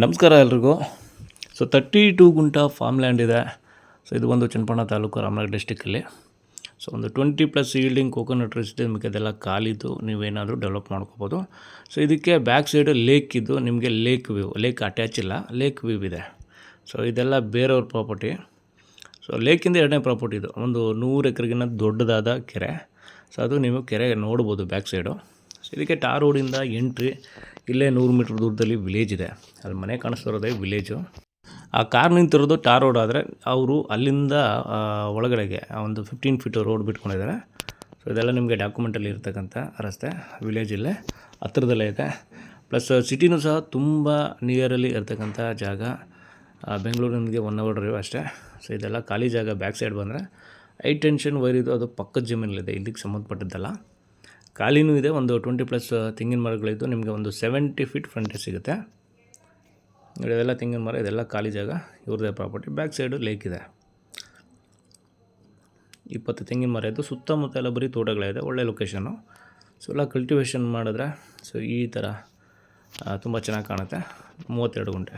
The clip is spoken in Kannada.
ನಮಸ್ಕಾರ ಎಲ್ರಿಗೂ. ಸೊ 32 ಗುಂಟ ಫಾರ್ಮ್ ಲ್ಯಾಂಡ್ ಇದೆ. ಸೊ ಇದು ಒಂದು ಚನ್ನಪಟ್ಟಣ ತಾಲೂಕು, ರಾಮನಗರ ಡಿಸ್ಟಿಕ್ಕಲ್ಲಿ. ಸೊ ಒಂದು 20+ ಈಲ್ಡಿಂಗ್ ಕೋಕೋನಟ್ ಟ್ರೀಸ್ ಇದೆ. ನಿಮಗೆ ಅದೆಲ್ಲ ಖಾಲಿದ್ದು ನೀವೇನಾದರೂ ಡೆವಲಪ್ ಮಾಡ್ಕೋಬೋದು. ಸೊ ಇದಕ್ಕೆ ಬ್ಯಾಕ್ ಸೈಡು ಲೇಕ್ ಇದ್ದು ನಿಮಗೆ ಲೇಕ್ ವ್ಯೂ, ಲೇಕ್ ಅಟ್ಯಾಚ್ ಇಲ್ಲ, ಲೇಕ್ ವ್ಯೂ ಇದೆ. ಸೊ ಇದೆಲ್ಲ ಬೇರೆಯವ್ರ ಪ್ರಾಪರ್ಟಿ. ಸೊ ಲೇಕಿಂದ ಎರಡನೇ ಪ್ರಾಪರ್ಟಿ ಇದು. ಒಂದು 100 ಎಕರೆಗಿನ್ನ ದೊಡ್ಡದಾದ ಕೆರೆ. ಸೊ ಅದು ನೀವು ಕೆರೆ ನೋಡ್ಬೋದು ಬ್ಯಾಕ್ ಸೈಡು. ಸೊ ಇದಕ್ಕೆ ಟಾರ್ ರೋಡಿಂದ ಎಂಟ್ರಿ. ಇಲ್ಲೇ 100 ಮೀಟ್ರ್ ದೂರದಲ್ಲಿ ವಿಲೇಜ್ ಇದೆ. ಅಲ್ಲಿ ಮನೆ ಕಾಣಿಸ್ತಿರೋದೇ ವಿಲೇಜು. ಆ ಕಾರ್ ನಿಂತಿರೋದು ಟಾರ್ ರೋಡ್ ಆದರೆ ಅವರು ಅಲ್ಲಿಂದ ಒಳಗಡೆಗೆ ಒಂದು 15 ಫೀಟ್ ರೋಡ್ ಬಿಟ್ಕೊಂಡಿದ್ದಾರೆ. ಸೊ ಇದೆಲ್ಲ ನಿಮಗೆ ಡಾಕ್ಯುಮೆಂಟಲ್ಲಿ ಇರ್ತಕ್ಕಂಥ ರಸ್ತೆ. ವಿಲೇಜಲ್ಲೇ ಹತ್ತಿರದಲ್ಲೇ ಇದೆ. ಪ್ಲಸ್ ಸಿಟಿನೂ ಸಹ ತುಂಬ ನಿಯರಲ್ಲಿ ಇರ್ತಕ್ಕಂಥ ಜಾಗ. ಬೆಂಗಳೂರಿನಿಂದ 1 ಅವರ್ ಡ್ರೈವ್ ಅಷ್ಟೇ. ಸೊ ಇದೆಲ್ಲ ಖಾಲಿ ಜಾಗ. ಬ್ಯಾಕ್ ಸೈಡ್ ಬಂದರೆ ಹೈ ಟೆನ್ಷನ್ ವೈರ್ ಇದು, ಅದು ಪಕ್ಕದ ಜಮೀನಲ್ಲಿದೆ, ಇಲ್ಲಿಗೆ ಸಂಬಂಧಪಟ್ಟಿದ್ದಲ್ಲ. ಖಾಲಿನೂ ಇದೆ. ಒಂದು 20+ ತೆಂಗಿನ ಮರಗಳಿದ್ದು ನಿಮಗೆ ಒಂದು 70 ಫೀಟ್ ಫ್ರಂಟೇಜ್ ಸಿಗುತ್ತೆ. ಇದೆಲ್ಲ ತೆಂಗಿನ ಮರ, ಇದೆಲ್ಲ ಖಾಲಿ ಜಾಗ, ಇವ್ರದ್ದೇ ಪ್ರಾಪರ್ಟಿ. ಬ್ಯಾಕ್ ಸೈಡು ಲೇಕ್ ಇದೆ. 20 ತೆಂಗಿನ ಮರ ಇದ್ದು ಸುತ್ತಮುತ್ತ ಎಲ್ಲ ಬರೀ ತೋಟಗಳಿದೆ. ಒಳ್ಳೆ ಲೊಕೇಶನ್ನು. ಸೊ ಎಲ್ಲ ಕಲ್ಟಿವೇಷನ್ ಮಾಡಿದ್ರೆ ಸೊ ಈ ಥರ ತುಂಬ ಚೆನ್ನಾಗಿ ಕಾಣುತ್ತೆ. 32 ಗುಂಟೆ.